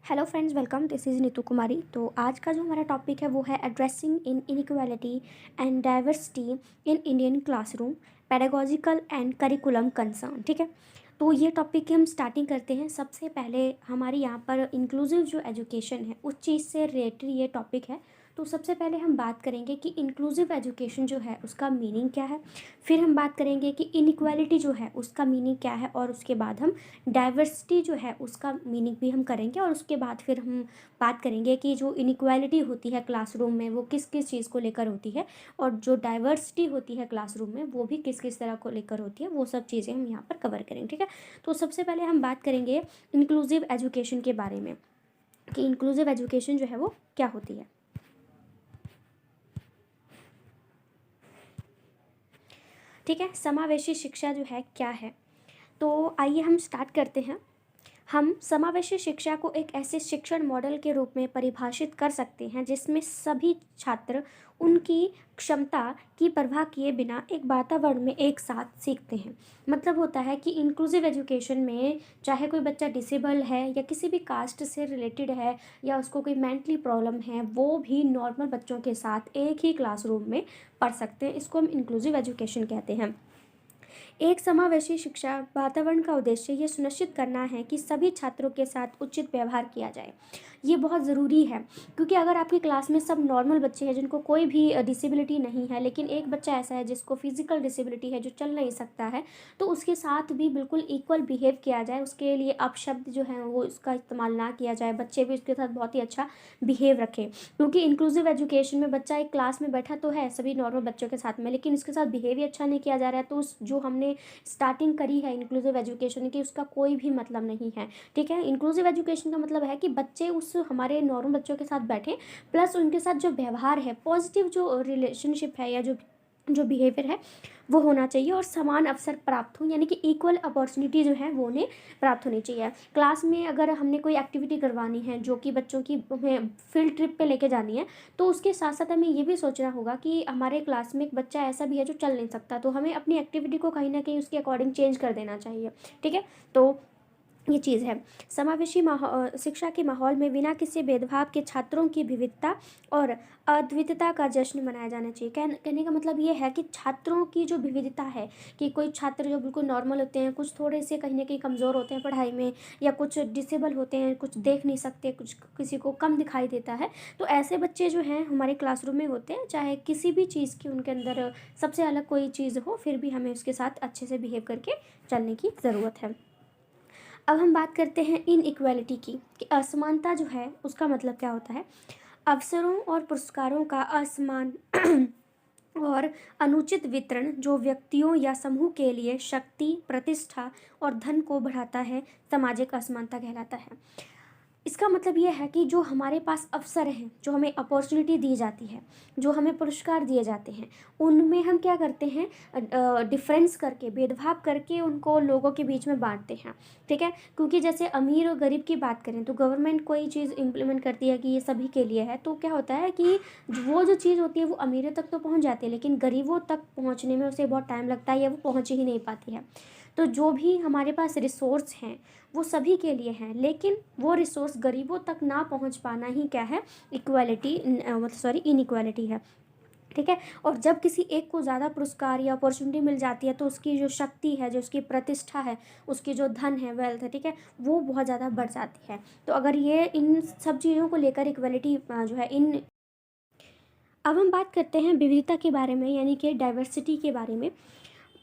Hello friends, welcome. This is Neetu Kumari. तो आज का जो हमारा टॉपिक है वो है addressing in inequality and diversity in Indian classroom, pedagogical and curriculum concern. ठीक है, तो ये टॉपिक की हम स्टार्टिंग करते हैं। सबसे पहले हमारी यहाँ पर इंक्लूसिव जो एजुकेशन है उस चीज़ से रिलेटेड ये टॉपिक है। तो सबसे पहले हम बात करेंगे कि इंक्लूसिव एजुकेशन जो है उसका मीनिंग क्या है। फिर हम बात करेंगे कि इनइक्वालिटी जो है उसका मीनिंग क्या है, और उसके बाद हम डाइवर्सिटी जो है उसका मीनिंग भी हम करेंगे। और उसके बाद फिर हम बात करेंगे कि जो इनइक्वालिटी होती है क्लासरूम में वो किस किस चीज़ को लेकर होती है, और जो डाइवर्सिटी होती है क्लासरूम में वो भी किस किस तरह को लेकर होती है। वो सब चीज़ें हम यहाँ पर कवर करेंगे। ठीक है, तो सबसे पहले हम बात करेंगे इंक्लूसिव एजुकेशन के बारे में कि इंक्लूसिव एजुकेशन जो है वो क्या होती है। ठीक है, समावेशी शिक्षा जो है क्या है, तो आइए हम स्टार्ट करते हैं। हम समावेशी शिक्षा को एक ऐसे शिक्षण मॉडल के रूप में परिभाषित कर सकते हैं जिसमें सभी छात्र उनकी क्षमता की परवाह किए बिना एक वातावरण में एक साथ सीखते हैं। मतलब होता है कि इंक्लूसिव एजुकेशन में चाहे कोई बच्चा डिसेबल है या किसी भी कास्ट से रिलेटेड है या उसको कोई मेंटली प्रॉब्लम है, वो भी नॉर्मल बच्चों के साथ एक ही क्लासरूम में पढ़ सकते हैं। इसको हम इंक्लूसिव एजुकेशन कहते हैं। एक समावेशी शिक्षा वातावरण का उद्देश्य ये सुनिश्चित करना है कि सभी छात्रों के साथ उचित व्यवहार किया जाए। ये बहुत ज़रूरी है, क्योंकि अगर आपकी क्लास में सब नॉर्मल बच्चे हैं जिनको कोई भी डिसेबिलिटी नहीं है, लेकिन एक बच्चा ऐसा है जिसको फिजिकल डिसेबिलिटी है, जो चल नहीं सकता है, तो उसके साथ भी बिल्कुल इक्वल बिहेव किया जाए। उसके लिए अपशब्द जो है वो उसका इस्तेमाल ना किया जाए, बच्चे भी उसके साथ बहुत ही अच्छा बिहेव रखें। क्योंकि इंक्लूसिव एजुकेशन में बच्चा एक क्लास में बैठा तो है सभी नॉर्मल बच्चों के साथ में, लेकिन उसके साथ बिहेव ही अच्छा नहीं किया जा रहा है, तो उस जो हमने स्टार्टिंग करी है इंक्लूसिव एजुकेशन की उसका कोई भी मतलब नहीं है। ठीक है, इंक्लूसिव एजुकेशन का मतलब है कि बच्चे उस हमारे नॉर्मल बच्चों के साथ बैठे, प्लस उनके साथ जो व्यवहार है, पॉजिटिव जो रिलेशनशिप है या जो जो बिहेवियर है वो होना चाहिए, और समान अवसर प्राप्त हो, यानी कि इक्वल अपॉर्चुनिटी जो है वो उन्हें प्राप्त होनी चाहिए। क्लास में अगर हमने कोई एक्टिविटी करवानी है जो कि बच्चों की हमें फील्ड ट्रिप पे लेके जानी है, तो उसके साथ साथ हमें ये भी सोचना होगा कि हमारे क्लास में एक बच्चा ऐसा भी है जो चल नहीं सकता, तो हमें अपनी एक्टिविटी को कहीं ना कहीं उसके अकॉर्डिंग चेंज कर देना चाहिए। ठीक है, तो ये चीज़ है। समावेशी शिक्षा के माहौल में बिना किसी भेदभाव के छात्रों की विविधता और अद्वितीयता का जश्न मनाया जाना चाहिए। कहने का मतलब ये है कि छात्रों की जो विविधता है, कि कोई छात्र जो बिल्कुल नॉर्मल होते हैं, कुछ थोड़े से कहीं ना कहीं कमज़ोर होते हैं पढ़ाई में, या कुछ डिसेबल होते हैं, कुछ देख नहीं सकते, कुछ किसी को कम दिखाई देता है, तो ऐसे बच्चे जो हैं हमारे क्लासरूम में होते हैं। चाहे किसी भी चीज़ की उनके अंदर सबसे अलग कोई चीज़ हो, फिर भी हमें उसके साथ अच्छे से बिहेव करके चलने की ज़रूरत है। अब हम बात करते हैं इन इक्वालिटी की, कि असमानता जो है उसका मतलब क्या होता है। अवसरों और पुरस्कारों का असमान और अनुचित वितरण जो व्यक्तियों या समूह के लिए शक्ति, प्रतिष्ठा और धन को बढ़ाता है, सामाजिक असमानता कहलाता है। इसका मतलब ये है कि जो हमारे पास अवसर हैं, जो हमें अपॉर्चुनिटी दी जाती है, जो हमें पुरस्कार दिए जाते हैं, उनमें हम क्या करते हैं, डिफरेंस करके, भेदभाव करके उनको लोगों के बीच में बांटते हैं। ठीक है, क्योंकि जैसे अमीर और गरीब की बात करें तो गवर्नमेंट कोई चीज़ इम्प्लीमेंट करती है कि ये सभी के लिए है, तो क्या होता है कि वो जो चीज़ होती है वो अमीरों तक तो पहुंच जाती है, लेकिन गरीबों तक पहुंचने में उसे बहुत टाइम लगता है या वो पहुंच ही नहीं पाती है। तो जो भी हमारे पास रिसोर्स हैं वो सभी के लिए हैं, लेकिन वो रिसोर्स गरीबों तक ना पहुंच पाना ही क्या है, इक्वालिटी, सॉरी, इनइक्वालिटी है। ठीक है, और जब किसी एक को ज़्यादा पुरस्कार या अपॉर्चुनिटी मिल जाती है तो उसकी जो शक्ति है, जो उसकी प्रतिष्ठा है, उसकी जो धन है, वेल्थ है, ठीक है, वो बहुत ज़्यादा बढ़ जाती है। तो अगर ये इन सब चीज़ों को लेकर इक्वालिटी जो है इन अब हम बात करते हैं विविधता के बारे में, यानी कि डाइवर्सिटी के बारे में।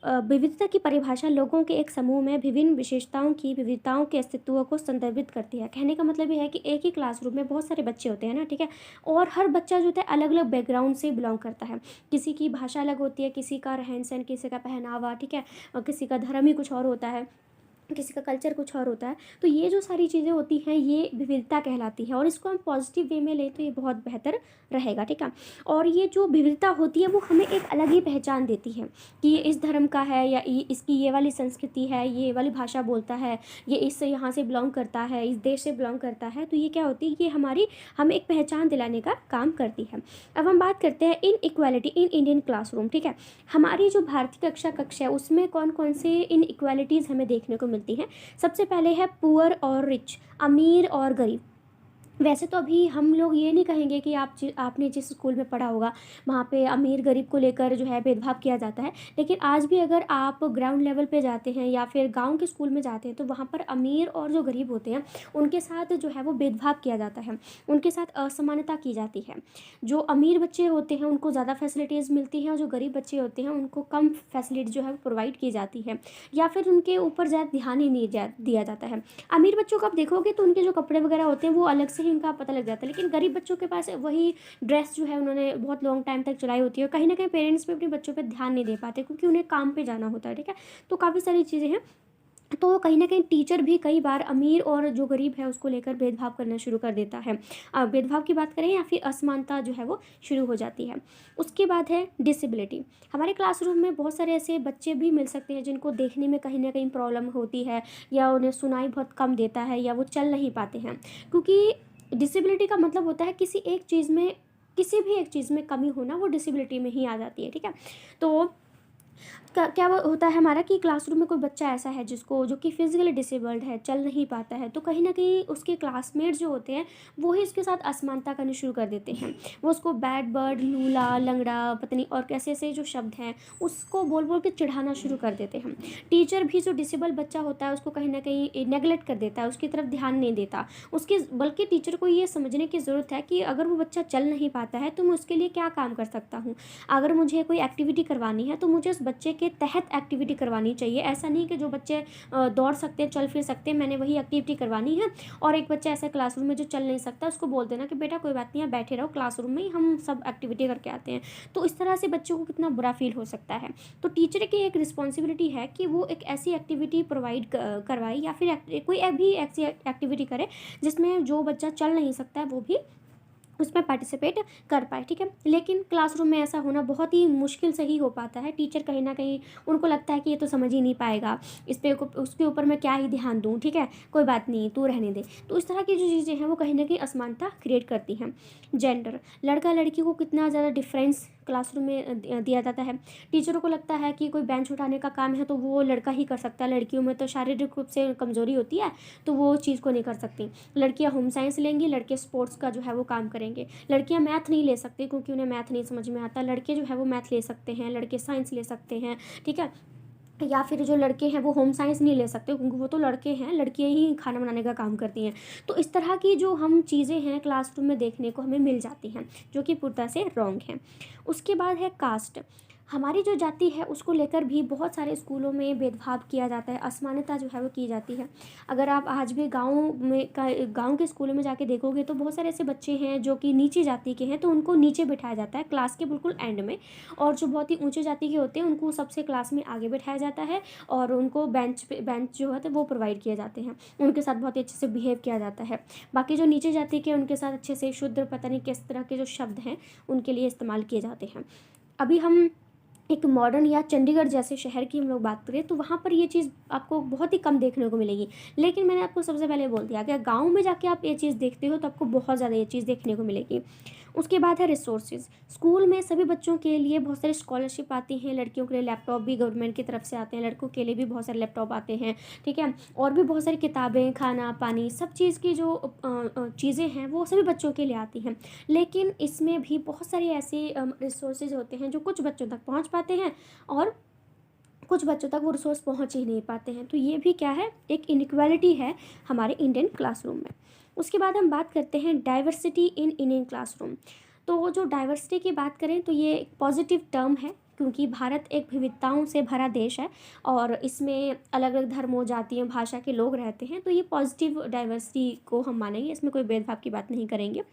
विविधता की परिभाषा लोगों के एक समूह में विभिन्न विशेषताओं की विविधताओं के अस्तित्व को संदर्भित करती है। कहने का मतलब ये है कि एक ही क्लासरूम में बहुत सारे बच्चे होते हैं ना, ठीक है, और हर बच्चा जो होता है अलग अलग बैकग्राउंड से बिलोंग करता है। किसी की भाषा अलग होती है, किसी का रहन सहन, किसी का पहनावा, ठीक है, और किसी का धर्म ही कुछ और होता है, किसी का कल्चर कुछ और होता है। तो ये जो सारी चीज़ें होती हैं ये विविधता कहलाती है, और इसको हम पॉजिटिव वे में लें तो ये बहुत बेहतर रहेगा। ठीक है, और ये जो विविधता होती है वो हमें एक अलग ही पहचान देती है कि ये इस धर्म का है, या इसकी ये वाली संस्कृति है, ये वाली भाषा बोलता है, ये इस यहाँ से बिलोंग करता है, इस देश से बिलोंग करता है। तो ये क्या होती है, ये हमारी हमें एक पहचान दिलाने का काम करती है। अब हम बात करते हैं इन इक्वालिटी इन इंडियन क्लासरूम। ठीक है, हमारी जो भारतीय कक्षा है उसमें कौन कौन से इन इक्वालिटीज़ हमें देखने को मिलती हैं। सबसे पहले है पुअर और रिच, अमीर और गरीब। वैसे तो अभी हम लोग ये नहीं कहेंगे कि आपने जिस स्कूल में पढ़ा होगा वहाँ पे अमीर गरीब को लेकर जो है भेदभाव किया जाता है, लेकिन आज भी अगर आप ग्राउंड लेवल पे जाते हैं या फिर गांव के स्कूल में जाते हैं तो वहाँ पर अमीर और जो गरीब होते हैं उनके साथ जो है वो भेदभाव किया जाता है, उनके साथ असमानता की जाती है। जो अमीर बच्चे होते हैं उनको ज़्यादा फैसिलिटीज़ मिलती हैं और जो गरीब बच्चे होते हैं उनको कम फैसिलिटी जो है वो प्रोवाइड की जाती है, या फिर उनके ऊपर ज़्यादा ध्यान ही नहीं दिया जाता है। अमीर बच्चों को आप देखोगे तो उनके जो कपड़े वगैरह होते हैं वो अलग से ही उनका पता लग जाता है, लेकिन गरीब बच्चों के पास वही ड्रेस जो है उन्होंने बहुत लॉन्ग टाइम तक चलाई होती है, और कहीं ना कहीं पेरेंट्स भी अपने बच्चों पर ध्यान नहीं दे पाते क्योंकि उन्हें काम पे जाना होता है, ठीक है। तो काफ़ी सारी चीज़ें हैं। तो कहीं ना कहीं टीचर भी कई बार अमीर और जो गरीब है उसको लेकर भेदभाव करना शुरू कर देता है। भेदभाव की बात करें या फिर असमानता जो है वो शुरू हो जाती है। उसके बाद है डिसेबिलिटी। हमारे क्लासरूम में बहुत सारे ऐसे बच्चे भी मिल सकते हैं जिनको देखने में कहीं ना कहीं प्रॉब्लम होती है, या उन्हें सुनाई बहुत कम देता है, या वो चल नहीं पाते हैं, क्योंकि डिसेबिलिटी का मतलब होता है किसी एक चीज़ में, किसी भी एक चीज़ में कमी होना, वो डिसेबिलिटी में ही आ जाती है, ठीक है। तो क्या वो होता है हमारा कि क्लासरूम में कोई बच्चा ऐसा है जिसको, जो कि फिजिकली डिसेबल्ड है, चल नहीं पाता है, तो कहीं ना कहीं उसके क्लासमेट जो होते हैं वो ही उसके साथ असमानता करनी शुरू कर देते हैं। वो उसको बैड बर्ड, लूला, लंगड़ा, पत्नी और कैसे ऐसे जो शब्द हैं उसको बोल बोल के चिढ़ाना शुरू कर देते हैं। टीचर भी जो डिसेबल बच्चा होता है उसको कहीं ना कहीं नेगलेक्ट कर देता है, उसकी तरफ ध्यान नहीं देता उसके, बल्कि टीचर को ये समझने की ज़रूरत है कि अगर वो बच्चा चल नहीं पाता है तो मैं उसके लिए क्या काम कर सकता हूँ। अगर मुझे कोई एक्टिविटी करवानी है तो मुझे उस बच्चे के तहत एक्टिविटी करवानी चाहिए। ऐसा नहीं कि जो बच्चे दौड़ सकते हैं, चल फिर सकते हैं, मैंने वही एक्टिविटी करवानी है, और एक बच्चा ऐसा क्लासरूम में जो चल नहीं सकता उसको बोल देना कि बेटा कोई बात नहीं है, बैठे रहो, क्लासरूम में ही हम सब एक्टिविटी करके आते हैं। तो इस तरह से बच्चों को कितना बुरा फील हो सकता है। तो टीचर की एक रिस्पॉन्सिबिलिटी है कि वो एक ऐसी एक्टिविटी प्रोवाइड करवाए, या फिर कोई भी ऐसी एक्टिविटी करे जिसमें जो बच्चा चल नहीं सकता है वो भी उसमें पार्टिसिपेट कर पाए, ठीक है। लेकिन क्लासरूम में ऐसा होना बहुत ही मुश्किल से ही हो पाता है। टीचर कहीं ना कहीं उनको लगता है कि ये तो समझ ही नहीं पाएगा, इस पे उसके ऊपर मैं क्या ही ध्यान दूँ, ठीक है, कोई बात नहीं, तू रहने दे। तो इस तरह की जो चीज़ें हैं वो कहीं ना कहीं असमानता क्रिएट करती हैं। जेंडर, लड़का लड़की को कितना ज़्यादा डिफरेंस क्लासरूम में दिया जाता है। टीचरों को लगता है कि कोई बेंच उठाने का काम है तो वो लड़का ही कर सकता है, लड़कियों में तो शारीरिक रूप से कमज़ोरी होती है तो वो चीज़ को नहीं कर सकती। लड़कियां होम साइंस लेंगी, लड़के स्पोर्ट्स का जो है वो काम करेंगे। लड़कियां मैथ नहीं ले सकती क्योंकि उन्हें मैथ नहीं समझ में आता, लड़के जो है वो मैथ ले सकते हैं, लड़के साइंस ले सकते हैं, ठीक है। या फिर जो लड़के हैं वो होम साइंस नहीं ले सकते क्योंकि वो तो लड़के हैं, लड़कियां ही खाना बनाने का काम करती हैं। तो इस तरह की जो हम चीज़ें हैं क्लासरूम में देखने को हमें मिल जाती हैं जो कि पूरी तरह से रॉन्ग है। उसके बाद है कास्ट। हमारी जो जाति है उसको लेकर भी बहुत सारे स्कूलों में भेदभाव किया जाता है, असमानता जो है वो की जाती है। अगर आप आज भी गांव के स्कूलों में जाके देखोगे तो बहुत सारे ऐसे बच्चे हैं जो कि नीची जाति के हैं तो उनको नीचे बिठाया जाता है क्लास के बिल्कुल एंड में, और जो बहुत ही ऊंचे जाति के होते हैं उनको सबसे क्लास में आगे बिठाया जाता है, और उनको बेंच जो है वो प्रोवाइड किए जाते हैं, उनके साथ बहुत ही अच्छे से बिहेव किया जाता है। बाकी जो नीचे जाति के उनके साथ अच्छे से शुद्ध, पता नहीं किस तरह के जो शब्द हैं उनके लिए इस्तेमाल किए जाते हैं। अभी हम एक मॉडर्न या चंडीगढ़ जैसे शहर की हम लोग बात करें तो वहाँ पर ये चीज़ आपको बहुत ही कम देखने को मिलेगी, लेकिन मैंने आपको सबसे पहले बोल दिया कि गांव में जाके आप ये चीज़ देखते हो तो आपको बहुत ज़्यादा ये चीज़ देखने को मिलेगी। उसके बाद है रिसोर्सेज। स्कूल में सभी बच्चों के लिए बहुत सारी स्कॉलरशिप आती हैं, लड़कियों के लिए लैपटॉप भी गवर्नमेंट की तरफ से आते हैं, लड़कों के लिए भी बहुत सारे लैपटॉप आते हैं, ठीक है। और भी बहुत सारी किताबें, खाना पानी, सब चीज़ की जो चीज़ें हैं वो सभी बच्चों के लिए आती हैं, लेकिन इसमें भी बहुत सारी ऐसी रिसोर्सेज होते हैं जो कुछ बच्चों तक पहुँच पाते हैं और कुछ बच्चों तक वो रिसोर्स पहुंच ही नहीं पाते हैं। तो ये भी क्या है, एक इनइक्वालिटी है हमारे इंडियन क्लासरूम में। उसके बाद हम बात करते हैं डाइवर्सिटी इन इंडियन क्लासरूम। तो जो डाइवर्सिटी की बात करें तो ये एक पॉजिटिव टर्म है क्योंकि भारत एक विविधताओं से भरा देश है और इसमें अलग अलग धर्मों, जातियों, भाषा के लोग रहते हैं, तो ये पॉजिटिव डाइवर्सिटी को हम मानेंगे, इसमें कोई भेदभाव की बात नहीं करेंगे।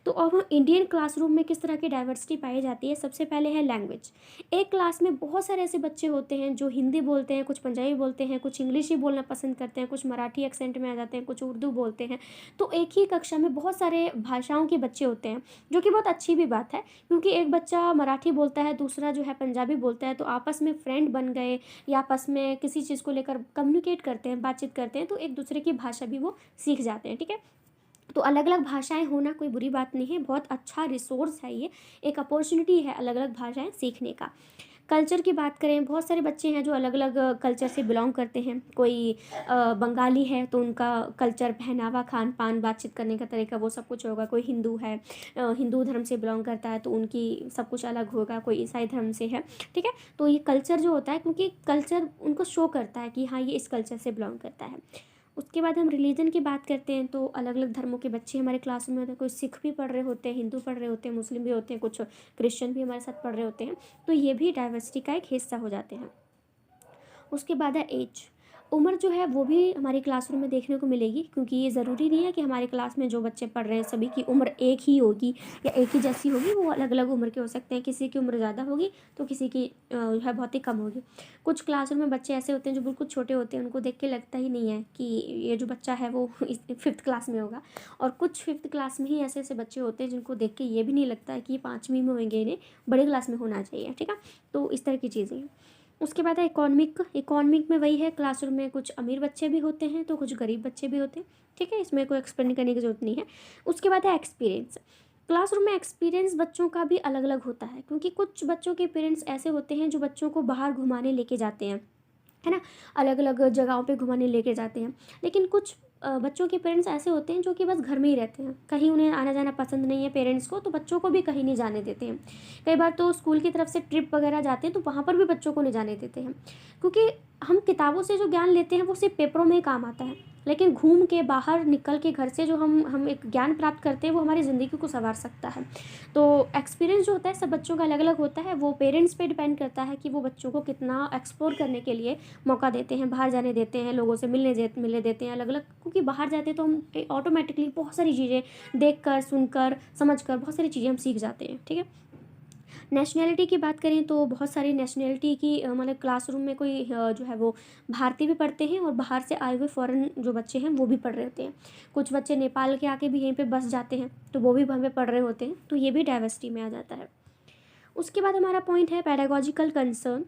तो अब इंडियन क्लासरूम में किस तरह की डाइवर्सिटी पाई जाती है, सबसे पहले है लैंग्वेज। एक क्लास में बहुत सारे ऐसे बच्चे होते हैं जो हिंदी बोलते हैं, कुछ पंजाबी बोलते हैं, कुछ इंग्लिश ही बोलना पसंद करते हैं, कुछ मराठी एक्सेंट में आ जाते हैं, कुछ उर्दू बोलते हैं। तो एक ही कक्षा में बहुत सारे भाषाओं के बच्चे होते हैं, जो कि बहुत अच्छी भी बात है क्योंकि एक बच्चा मराठी बोलता है, दूसरा जो है पंजाबी बोलता है, तो आपस में फ्रेंड बन गए या आपस में किसी चीज़ को लेकर कम्युनिकेट करते हैं, बातचीत करते हैं, तो एक दूसरे की भाषा भी वो सीख जाते हैं, ठीक है। तो अलग अलग भाषाएं होना कोई बुरी बात नहीं है, बहुत अच्छा रिसोर्स है ये, एक अपॉर्चुनिटी है अलग अलग भाषाएं सीखने का। कल्चर की बात करें, बहुत सारे बच्चे हैं जो अलग अलग कल्चर से बिलोंग करते हैं। कोई बंगाली है तो उनका कल्चर, पहनावा, खान पान, बातचीत करने का तरीका, वो सब कुछ होगा। कोई हिंदू है, हिंदू धर्म से बिलोंग करता है तो उनकी सब कुछ अलग होगा। कोई ईसाई धर्म से है, ठीक है। तो ये कल्चर जो होता है, क्योंकि कल्चर उनको शो करता है कि हाँ ये इस कल्चर से बिलोंग करता है। उसके बाद हम रिलीजन की बात करते हैं तो अलग अलग धर्मों के बच्चे हमारे क्लास में होते हैं। कोई सिख भी पढ़ रहे होते हैं, हिंदू पढ़ रहे होते हैं, मुस्लिम भी होते हैं, कुछ क्रिश्चियन भी हमारे साथ पढ़ रहे होते हैं। तो ये भी डाइवर्सिटी का एक हिस्सा हो जाते हैं। उसके बाद है एज। उम्र जो है वो भी हमारी क्लासरूम में देखने को मिलेगी, क्योंकि ये ज़रूरी नहीं है कि हमारे क्लास में जो बच्चे पढ़ रहे हैं सभी की उम्र एक ही होगी या एक ही जैसी होगी। वो अलग अलग उम्र के हो सकते हैं। किसी की उम्र ज़्यादा होगी तो किसी की है बहुत ही कम होगी। कुछ क्लासरूम में बच्चे ऐसे होते हैं जो बिल्कुल छोटे होते हैं, उनको देख के लगता ही नहीं है कि ये जो बच्चा है वो फिफ्थ क्लास में होगा। और कुछ फिफ्थ क्लास में ही ऐसे ऐसे बच्चे होते हैं जिनको देख के ये भी नहीं लगता है कि ये 5वीं में होंगे, इन्हें बड़े क्लास में होना चाहिए, ठीक है। तो इस तरह की चीज़ें हैं। उसके बाद है इकोनॉमिक में वही है, क्लासरूम में कुछ अमीर बच्चे भी होते हैं तो कुछ गरीब बच्चे भी होते हैं, ठीक है। इसमें कोई एक्सप्लेन करने की ज़रूरत नहीं है। उसके बाद है एक्सपीरियंस। क्लासरूम में एक्सपीरियंस बच्चों का भी अलग अलग होता है, क्योंकि कुछ बच्चों के पेरेंट्स ऐसे होते हैं जो बच्चों को बाहर घुमाने लेके जाते हैं, है ना, अलग अलग जगहों पे घुमाने लेके जाते हैं। लेकिन कुछ बच्चों के पेरेंट्स ऐसे होते हैं जो कि बस घर में ही रहते हैं, कहीं उन्हें आना जाना पसंद नहीं है पेरेंट्स को, तो बच्चों को भी कहीं नहीं जाने देते हैं। कई बार तो स्कूल की तरफ से ट्रिप वगैरह जाते हैं तो वहाँ पर भी बच्चों को नहीं जाने देते हैं, क्योंकि हम किताबों से जो ज्ञान लेते हैं वो सिर्फ पेपरों में ही काम आता है। लेकिन घूम के बाहर निकल के घर से जो हम एक ज्ञान प्राप्त करते हैं वो हमारी ज़िंदगी को संवार सकता है। तो एक्सपीरियंस जो होता है सब बच्चों का अलग अलग होता है। वो पेरेंट्स पे डिपेंड करता है कि वो बच्चों को कितना एक्सप्लोर करने के लिए मौका देते हैं, बाहर जाने देते हैं, लोगों से मिलने देते हैं अलग अलग। क्योंकि बाहर जाते हैं तो हम ऑटोमेटिकली बहुत सारी चीज़ें देख कर, सुनकर, समझ कर बहुत सारी चीज़ें हम सीख जाते हैं, ठीक है। नेशनैलिटी की बात करें तो बहुत सारी नेशनैलिटी की मतलब क्लासरूम में कोई जो है वो भारतीय भी पढ़ते हैं और बाहर से आए हुए फ़ॉरेन जो बच्चे हैं वो भी पढ़ रहे होते हैं। कुछ बच्चे नेपाल के आके भी यहीं पे बस जाते हैं तो वो भी वहाँ पे पढ़ रहे होते हैं, तो ये भी डाइवर्सिटी में आ जाता है। उसके बाद हमारा पॉइंट है पैडागॉजिकल कंसर्न।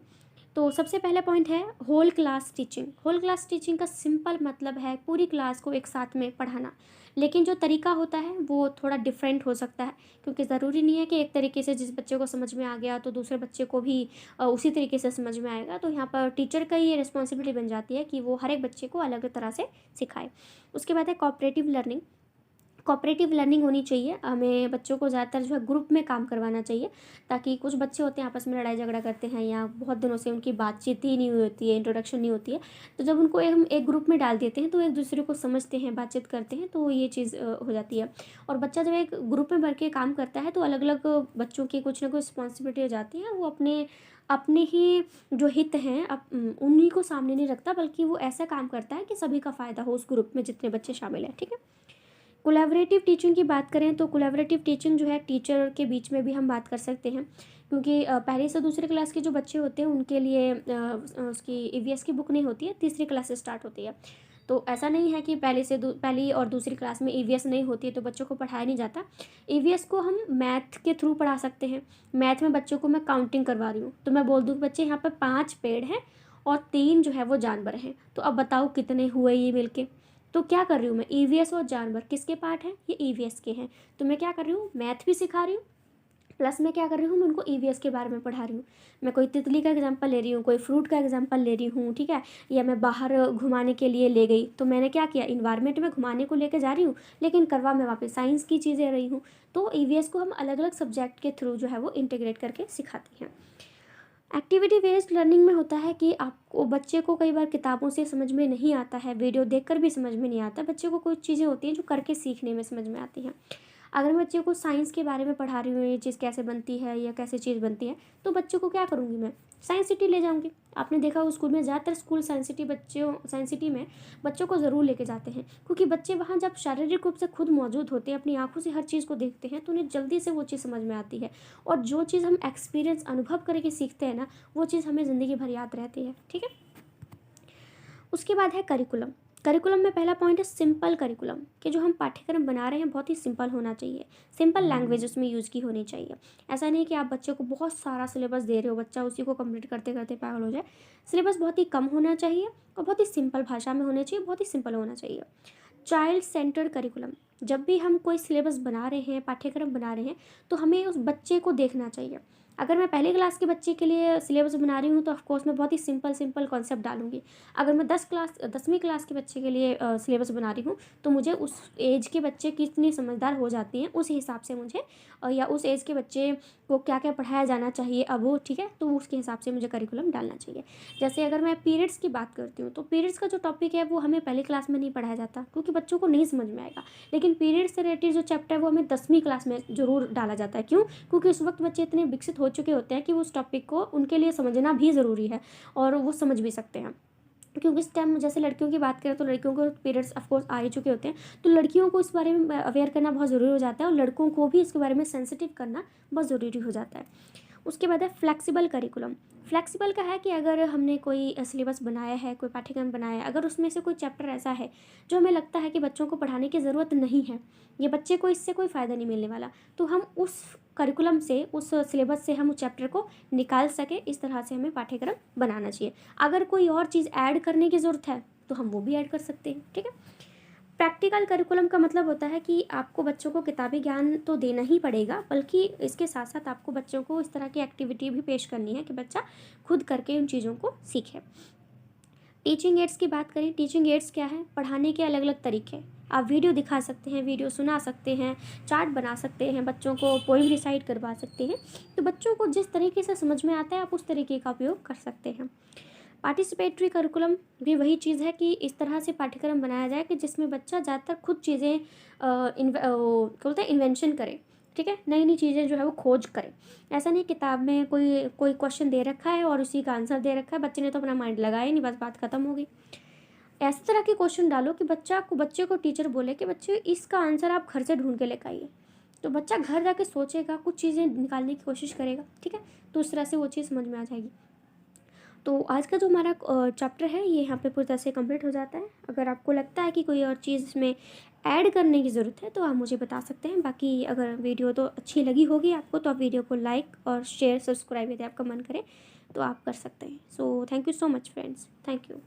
तो सबसे पहला पॉइंट है whole class teaching. Whole class teaching का सिंपल मतलब है पूरी क्लास को एक साथ में पढ़ाना, लेकिन जो तरीका होता है वो थोड़ा डिफरेंट हो सकता है, क्योंकि ज़रूरी नहीं है कि एक तरीके से जिस बच्चे को समझ में आ गया तो दूसरे बच्चे को भी उसी तरीके से समझ में आएगा। तो यहाँ पर टीचर का ये रिस्पॉन्सिबिलिटी बन जाती है कि वो हर एक बच्चे को अलग तरह से सिखाए। उसके बाद है कोऑपरेटिव लर्निंग। कोऑपरेटिव लर्निंग होनी चाहिए। हमें बच्चों को ज़्यादातर जो है ग्रुप में काम करवाना चाहिए, ताकि कुछ बच्चे होते हैं आपस में लड़ाई झगड़ा करते हैं या बहुत दिनों से उनकी बातचीत ही नहीं हुई होती है, इंट्रोडक्शन नहीं होती है। तो जब उनको हम एक ग्रुप में डाल देते हैं तो एक दूसरे को समझते हैं, बातचीत करते हैं, तो ये चीज़ हो जाती है। और बच्चा जब एक ग्रुप में बढ़ के काम करता है तो अलग अलग बच्चों की कुछ ना कुछ रिस्पॉन्सिबिलिटी हो जाती है। वो अपने अपने ही जो हित हैं उन्हीं को सामने नहीं रखता, बल्कि वो ऐसा काम करता है कि सभी का फ़ायदा हो उस ग्रुप में जितने बच्चे शामिल हैं, ठीक है। कोलैबोरेटिव टीचिंग की बात करें तो कोलैबोरेटिव टीचिंग जो है टीचर के बीच में भी हम बात कर सकते हैं, क्योंकि पहली से दूसरी क्लास के जो बच्चे होते हैं उनके लिए उसकी ईवीएस की बुक नहीं होती है, तीसरी क्लास से स्टार्ट होती है। तो ऐसा नहीं है कि पहली और दूसरी क्लास में ईवीएस नहीं होती है तो बच्चों को पढ़ाया नहीं जाता। ईवीएस को हम मैथ के थ्रू पढ़ा सकते हैं। मैथ में बच्चों को मैं काउंटिंग करवा रही हूँ तो मैं बोल दूँ कि बच्चे यहाँ पर 5 पेड़ हैं और 3 जो है वो जानवर हैं, तो अब बताओ कितने हुए ये मिलके। तो क्या कर रही हूँ मैं, ईवीएस और जानवर किसके पार्ट हैं, ये ईवीएस के हैं। तो मैं क्या कर रही हूँ, मैथ भी सिखा रही हूँ, प्लस मैं क्या कर रही हूँ, मैं उनको ईवीएस के बारे में पढ़ा रही हूँ। मैं कोई तितली का एग्जांपल ले रही हूँ, कोई फ्रूट का एग्जांपल ले रही हूँ, ठीक है। या मैं बाहर घुमाने के लिए ले गई तो मैंने क्या किया, इन्वायरमेंट में घुमाने को लेकर जा रही हूँ, लेकिन करवा मैं वहाँ पे साइंस की चीज़ें रही हूँ। तो ईवीएस को हम अलग अलग सब्जेक्ट के थ्रू जो है वो इंटीग्रेट करके सिखाते हैं। एक्टिविटी बेस्ड लर्निंग में होता है कि आपको बच्चे को कई बार किताबों से समझ में नहीं आता है, वीडियो देखकर भी समझ में नहीं आता। बच्चे को कुछ चीज़ें होती हैं जो करके सीखने में समझ में आती हैं। अगर मैं बच्चे को साइंस के बारे में पढ़ा रही हूँ, ये चीज़ कैसे बनती है या कैसे चीज़ बनती है, तो बच्चों को क्या करूँगी, मैं साइंस सिटी ले जाऊँगी। आपने देखा हो स्कूल में, ज़्यादातर स्कूल साइंस सिटी में बच्चों को ज़रूर लेके जाते हैं, क्योंकि बच्चे वहाँ जब शारीरिक रूप से खुद मौजूद होते हैं, अपनी आँखों से हर चीज़ को देखते हैं, तो उन्हें जल्दी से वो चीज़ समझ में आती है। और जो चीज़ हम एक्सपीरियंस अनुभव करके सीखते हैं ना, वो चीज़ हमें ज़िंदगी भर याद रहती है, ठीक है। उसके बाद है करिकुलम। करिकुलम में पहला पॉइंट है सिंपल करिकुलम, कि जो हम पाठ्यक्रम बना रहे हैं बहुत ही सिंपल होना चाहिए, सिंपल लैंग्वेज उसमें यूज़ की होनी चाहिए। ऐसा नहीं कि आप बच्चे को बहुत सारा सिलेबस दे रहे हो, बच्चा उसी को कंप्लीट करते करते पागल हो जाए। सिलेबस बहुत ही कम होना चाहिए और बहुत ही सिंपल भाषा में होना चाहिए, बहुत ही सिंपल होना चाहिए। Child centred curriculum. जब भी हम कोई सिलेबस बना रहे हैं, पाठ्यक्रम बना रहे हैं, तो हमें उस बच्चे को देखना चाहिए। अगर मैं पहली क्लास के बच्चे के लिए सिलेबस बना रही हूँ तो ऑफकोर्स मैं बहुत ही सिंपल कॉन्सेप्ट डालूंगी। अगर मैं 10वीं क्लास के बच्चे के लिए सिलेबस बना रही हूँ तो मुझे उस एज के बच्चे कितनी समझदार हो जाती हैं उस हिसाब से मुझे या उस एज के बच्चे को क्या क्या पढ़ाया जाना चाहिए अब वो, ठीक है, तो उसके हिसाब से मुझे करिकुलम डालना चाहिए। जैसे अगर मैं पीरियड्स की बात करती हूँ तो पीरियड्स का जो टॉपिक है वो हमें पहली क्लास में नहीं पढ़ाया जाता क्योंकि बच्चों को नहीं समझ में आएगा। लेकिन पीरियड्स से रिलेटेड जो चैप्टर है वो हमें 10वीं क्लास में ज़रूर डाला जाता है। क्यों? क्योंकि उस वक्त बच्चे इतने विकसित हो चुके होते हैं कि उस टॉपिक को उनके लिए समझना भी ज़रूरी है और वो समझ भी सकते हैं। क्योंकि इस टाइम जैसे लड़कियों की बात करें तो लड़कियों को पीरियड्स ऑफकोर्स आ ही चुके होते हैं, तो लड़कियों को इस बारे में अवेयर करना बहुत ज़रूरी हो जाता है और लड़कों को भी इसके बारे में सेंसिटिव करना बहुत ज़रूरी हो जाता है। उसके बाद है फ्लेक्सिबल करिकुलम। फ्लेक्सिबल का है कि अगर हमने कोई सिलेबस बनाया है, कोई पाठ्यक्रम बनाया है, अगर उसमें से कोई चैप्टर ऐसा है जो हमें लगता है कि बच्चों को पढ़ाने की ज़रूरत नहीं है, ये बच्चे को इससे कोई फ़ायदा नहीं मिलने वाला, तो हम उस करिकुलम से, उस सिलेबस से हम उस चैप्टर को निकाल सके, इस तरह से हमें पाठ्यक्रम बनाना चाहिए। अगर कोई और चीज़ ऐड करने की ज़रूरत है तो हम वो भी ऐड कर सकते हैं, ठीक है। प्रैक्टिकल करिकुलम का मतलब होता है कि आपको बच्चों को किताबी ज्ञान तो देना ही पड़ेगा, बल्कि इसके साथ साथ आपको बच्चों को इस तरह की एक्टिविटी भी पेश करनी है कि बच्चा खुद करके उन चीज़ों को सीखे। टीचिंग एड्स की बात करें, टीचिंग एड्स क्या है? पढ़ाने के अलग अलग तरीके। आप वीडियो दिखा सकते हैं, वीडियो सुना सकते हैं, चार्ट बना सकते हैं, बच्चों को पोइम रिसाइट करवा सकते हैं। तो बच्चों को जिस तरीके से समझ में आता है आप उस तरीके का उपयोग कर सकते हैं। पार्टिसिपेटरी करिकुलम भी वही चीज़ है कि इस तरह से पाठ्यक्रम बनाया जाए कि जिसमें बच्चा ज़्यादातर खुद चीज़ें क्या बोलते हैं, इन्वेंशन करे, ठीक है, नई नई चीज़ें जो है वो खोज करे। ऐसा नहीं किताब में कोई कोई क्वेश्चन दे रखा है और उसी का आंसर दे रखा है, बच्चे ने तो अपना माइंड लगाया ही नहीं, बस बात खत्म हो गई। इस तरह के क्वेश्चन डालो कि बच्चे को टीचर बोले कि बच्चे इसका आंसर आप घर से ढूंढ के लेकर आइए, तो बच्चा घर जाके सोचेगा, कुछ चीज़ें निकालने की कोशिश करेगा, ठीक है, तो उस तरह से वो चीज़ समझ में आ जाएगी। तो आज का जो हमारा चैप्टर है ये यहाँ पे पूरी तरह से कंप्लीट हो जाता है। अगर आपको लगता है कि कोई और चीज़ इसमें ऐड करने की ज़रूरत है तो आप मुझे बता सकते हैं। बाकी अगर वीडियो तो अच्छी लगी होगी आपको तो आप वीडियो को लाइक और शेयर सब्सक्राइब यदि आपका मन करे तो आप कर सकते हैं। So thank you so much friends, thank you.